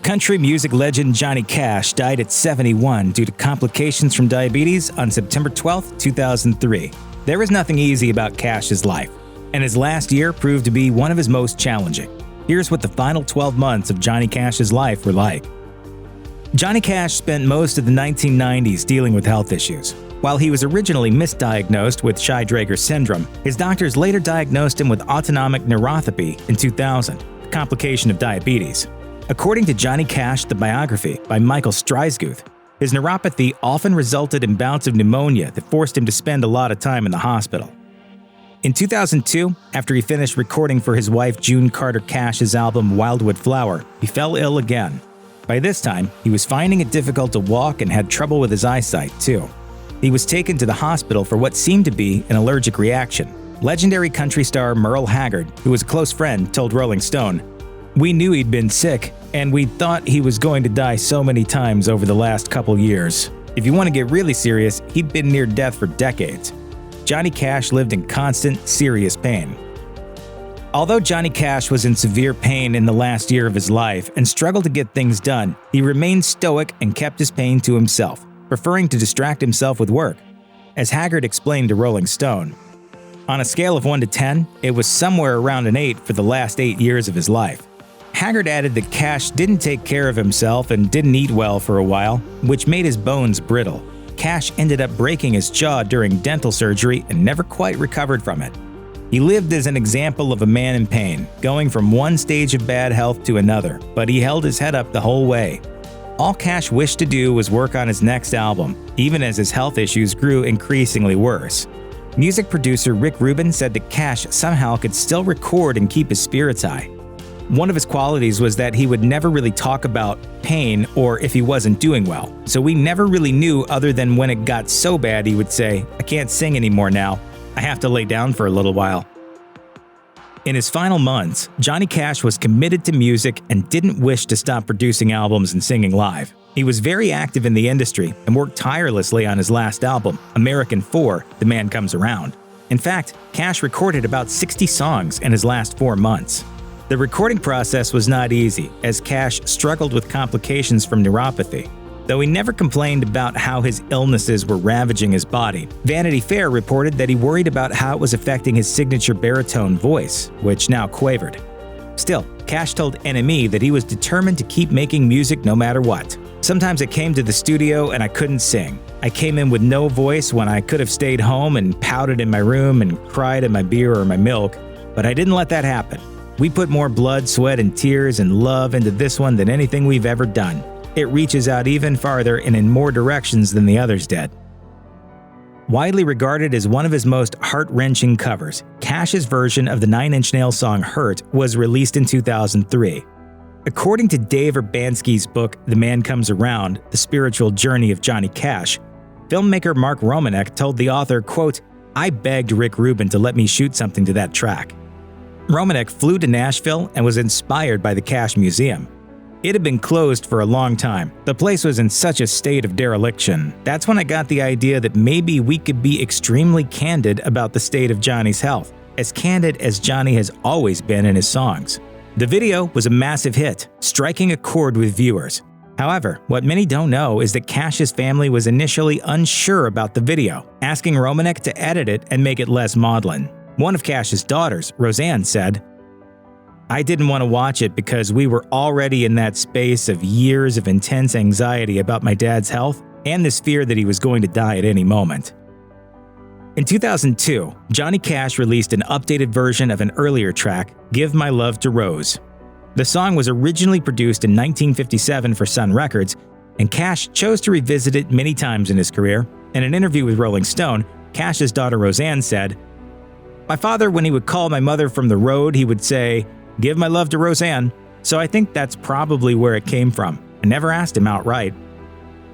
Country music legend Johnny Cash died at 71 due to complications from diabetes on September 12, 2003. There was nothing easy about Cash's life, and his last year proved to be one of his most challenging. Here's what the final 12 months of Johnny Cash's life were like. Johnny Cash spent most of the 1990s dealing with health issues. While he was originally misdiagnosed with Shy-Drager syndrome, his doctors later diagnosed him with autonomic neuropathy in 2000, a complication of diabetes. According to Johnny Cash, the biography by Michael Streisguth, his neuropathy often resulted in bouts of pneumonia that forced him to spend a lot of time in the hospital. In 2002, after he finished recording for his wife June Carter Cash's album Wildwood Flower, he fell ill again. By this time, he was finding it difficult to walk and had trouble with his eyesight, too. He was taken to the hospital for what seemed to be an allergic reaction. Legendary country star Merle Haggard, who was a close friend, told Rolling Stone, "We knew he'd been sick, and we thought he was going to die so many times over the last couple years. If you want to get really serious, he'd been near death for decades." Johnny Cash lived in constant, serious pain. Although Johnny Cash was in severe pain in the last year of his life and struggled to get things done, he remained stoic and kept his pain to himself, preferring to distract himself with work. As Haggard explained to Rolling Stone, "On a scale of 1 to 10, it was somewhere around an 8 for the last 8 years of his life." Haggard added that Cash didn't take care of himself and didn't eat well for a while, which made his bones brittle. Cash ended up breaking his jaw during dental surgery and never quite recovered from it. He lived as an example of a man in pain, going from one stage of bad health to another, but he held his head up the whole way. All Cash wished to do was work on his next album, even as his health issues grew increasingly worse. Music producer Rick Rubin said that Cash somehow could still record and keep his spirits high. One of his qualities was that he would never really talk about pain or if he wasn't doing well, so we never really knew other than when it got so bad he would say, "I can't sing anymore now. I have to lay down for a little while." In his final months, Johnny Cash was committed to music and didn't wish to stop producing albums and singing live. He was very active in the industry and worked tirelessly on his last album, American 4, The Man Comes Around. In fact, Cash recorded about 60 songs in his last 4 months. The recording process was not easy, as Cash struggled with complications from neuropathy. Though he never complained about how his illnesses were ravaging his body, Vanity Fair reported that he worried about how it was affecting his signature baritone voice, which now quavered. Still, Cash told NME that he was determined to keep making music no matter what. "Sometimes I came to the studio and I couldn't sing. I came in with no voice when I could have stayed home and pouted in my room and cried in my beer or my milk, but I didn't let that happen. We put more blood, sweat, and tears and love into this one than anything we've ever done. It reaches out even farther and in more directions than the others did." Widely regarded as one of his most heart-wrenching covers, Cash's version of the Nine Inch Nails song Hurt was released in 2003. According to Dave Urbanski's book The Man Comes Around, The Spiritual Journey of Johnny Cash, filmmaker Mark Romanek told the author, quote, "I begged Rick Rubin to let me shoot something to that track." Romanek flew to Nashville and was inspired by the Cash Museum. It had been closed for a long time. The place was in such a state of dereliction. That's when I got the idea that maybe we could be extremely candid about the state of Johnny's health, as candid as Johnny has always been in his songs. The video was a massive hit, striking a chord with viewers. However, what many don't know is that Cash's family was initially unsure about the video, asking Romanek to edit it and make it less maudlin. One of Cash's daughters, Roseanne, said, "I didn't want to watch it because we were already in that space of years of intense anxiety about my dad's health and this fear that he was going to die at any moment." In 2002, Johnny Cash released an updated version of an earlier track, Give My Love to Rose. The song was originally produced in 1957 for Sun Records, and Cash chose to revisit it many times in his career. In an interview with Rolling Stone, Cash's daughter Roseanne said, "My father, when he would call my mother from the road, he would say, 'Give my love to Roseanne.' So I think that's probably where it came from. I never asked him outright."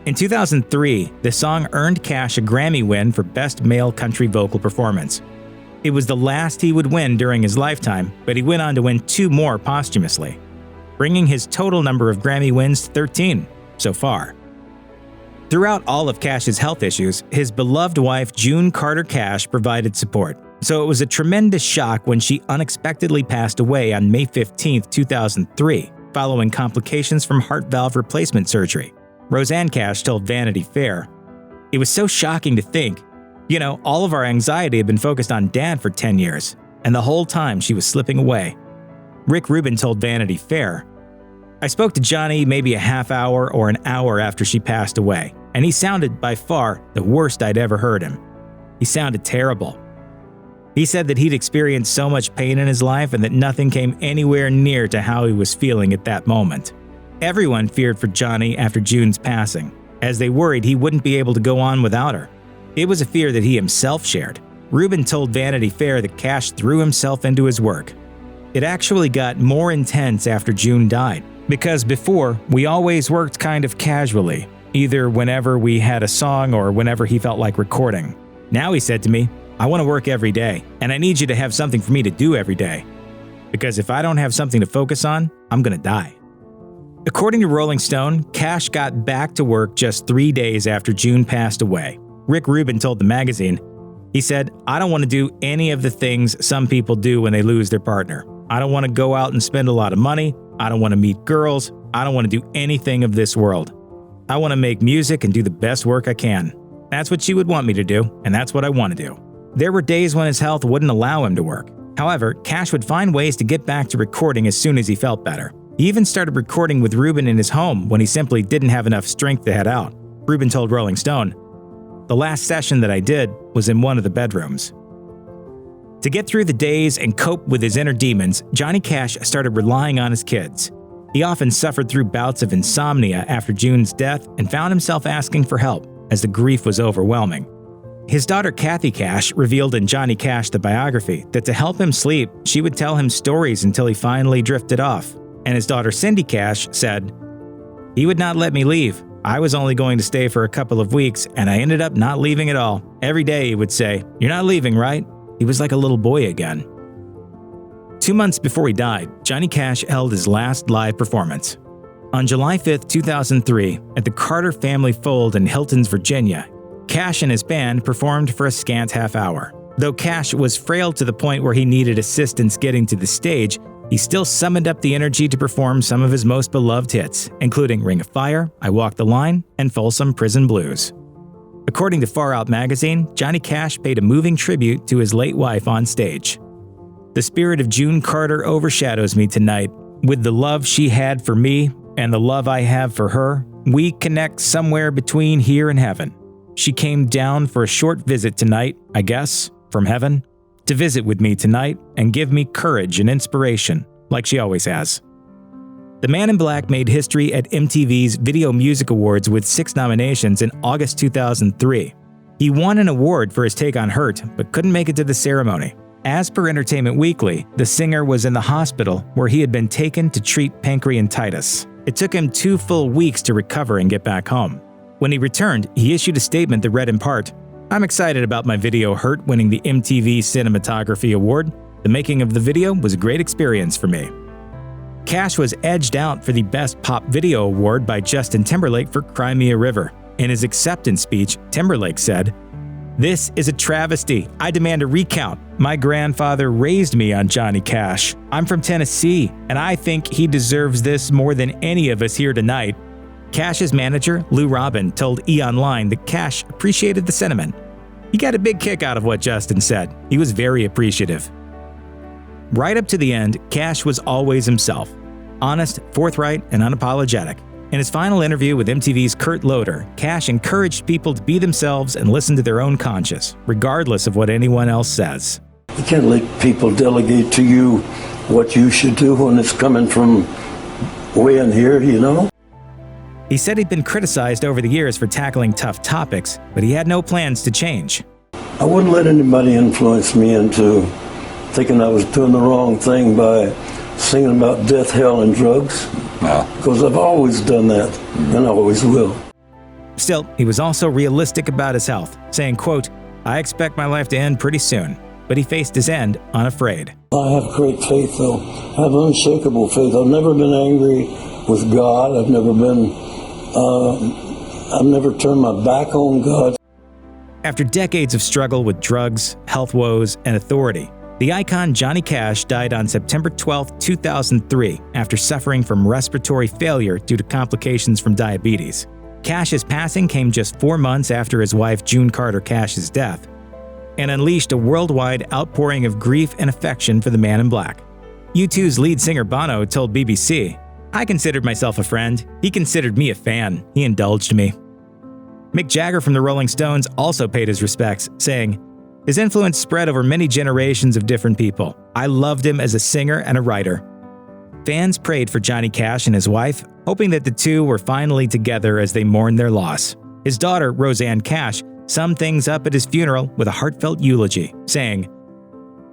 In 2003, the song earned Cash a Grammy win for Best Male Country Vocal Performance. It was the last he would win during his lifetime, but he went on to win 2 more posthumously, bringing his total number of Grammy wins to 13 so far. Throughout all of Cash's health issues, his beloved wife June Carter Cash provided support. So it was a tremendous shock when she unexpectedly passed away on May 15, 2003. following complications from heart valve replacement surgery. Rosanne Cash told Vanity Fair, "It was so shocking to think. All of our anxiety had been focused on Dad for 10 years, and the whole time she was slipping away." Rick Rubin told Vanity Fair, "I spoke to Johnny maybe a half hour or an hour after she passed away, and he sounded by far the worst I'd ever heard him. He sounded terrible. He said that he'd experienced so much pain in his life and that nothing came anywhere near to how he was feeling at that moment." Everyone feared for Johnny after June's passing, as they worried he wouldn't be able to go on without her. It was a fear that he himself shared. Rubin told Vanity Fair that Cash threw himself into his work. "It actually got more intense after June died, because before, we always worked kind of casually, either whenever we had a song or whenever he felt like recording. Now he said to me, 'I want to work every day, and I need you to have something for me to do every day. Because if I don't have something to focus on, I'm going to die.'" According to Rolling Stone, Cash got back to work just 3 days after June passed away. Rick Rubin told the magazine, he said, "I don't want to do any of the things some people do when they lose their partner. I don't want to go out and spend a lot of money. I don't want to meet girls. I don't want to do anything of this world. I want to make music and do the best work I can. That's what she would want me to do, and that's what I want to do." There were days when his health wouldn't allow him to work. However, Cash would find ways to get back to recording as soon as he felt better. He even started recording with Rubin in his home when he simply didn't have enough strength to head out. Rubin told Rolling Stone, "The last session that I did was in one of the bedrooms." To get through the days and cope with his inner demons, Johnny Cash started relying on his kids. He often suffered through bouts of insomnia after June's death and found himself asking for help as the grief was overwhelming. His daughter Kathy Cash revealed in Johnny Cash the biography that to help him sleep, she would tell him stories until he finally drifted off. And his daughter Cindy Cash said, "He would not let me leave. I was only going to stay for a couple of weeks, and I ended up not leaving at all. Every day he would say, 'You're not leaving, right?' He was like a little boy again." 2 months before he died, Johnny Cash held his last live performance. On July 5, 2003, at the Carter Family Fold in Hiltons, Virginia, Cash and his band performed for a scant half hour. Though Cash was frail to the point where he needed assistance getting to the stage, he still summoned up the energy to perform some of his most beloved hits, including Ring of Fire, I Walk the Line, and Folsom Prison Blues. According to Far Out magazine, Johnny Cash paid a moving tribute to his late wife on stage. "The spirit of June Carter overshadows me tonight. With the love she had for me and the love I have for her, we connect somewhere between here and heaven. She came down for a short visit tonight, I guess, from heaven, to visit with me tonight and give me courage and inspiration, like she always has." The Man in Black made history at MTV's Video Music Awards with 6 nominations in August 2003. He won an award for his take on Hurt, but couldn't make it to the ceremony. As per Entertainment Weekly, the singer was in the hospital where he had been taken to treat pancreatitis. It took him 2 full weeks to recover and get back home. When he returned, he issued a statement that read in part, "I'm excited about my video Hurt winning the MTV Cinematography Award. The making of the video was a great experience for me." Cash was edged out for the Best Pop Video Award by Justin Timberlake for Cry Me a River. In his acceptance speech, Timberlake said, "This is a travesty. I demand a recount. My grandfather raised me on Johnny Cash. I'm from Tennessee, and I think he deserves this more than any of us here tonight." Cash's manager, Lou Robin, told E! Online that Cash appreciated the sentiment. He got a big kick out of what Justin said. He was very appreciative. Right up to the end, Cash was always himself. Honest, forthright, and unapologetic. In his final interview with MTV's Kurt Loder, Cash encouraged people to be themselves and listen to their own conscience, regardless of what anyone else says. You can't let people delegate to you what you should do when it's coming from way in here, you know? He said he'd been criticized over the years for tackling tough topics, but he had no plans to change. I wouldn't let anybody influence me into thinking I was doing the wrong thing by singing about death, hell, and drugs. No. Because I've always done that, and I always will. Still, he was also realistic about his health, saying, quote, "I expect my life to end pretty soon," but he faced his end unafraid. I have great faith, though. I have unshakable faith. I've never been angry with God. I've never turned my back on God. After decades of struggle with drugs, health woes, and authority, The icon Johnny Cash died on September 12, 2003, after suffering from respiratory failure due to complications from diabetes. Cash's passing came just 4 months after his wife June Carter Cash's death, and unleashed a worldwide outpouring of grief and affection for the man in black. U2's lead singer Bono told BBC, "I considered myself a friend. He considered me a fan. He indulged me." Mick Jagger from the Rolling Stones also paid his respects, saying, "His influence spread over many generations of different people. I loved him as a singer and a writer." Fans prayed for Johnny Cash and his wife, hoping that the two were finally together as they mourned their loss. His daughter, Roseanne Cash, summed things up at his funeral with a heartfelt eulogy, saying,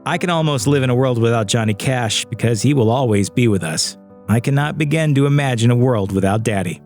"I can almost live in a world without Johnny Cash because he will always be with us. I cannot begin to imagine a world without Daddy."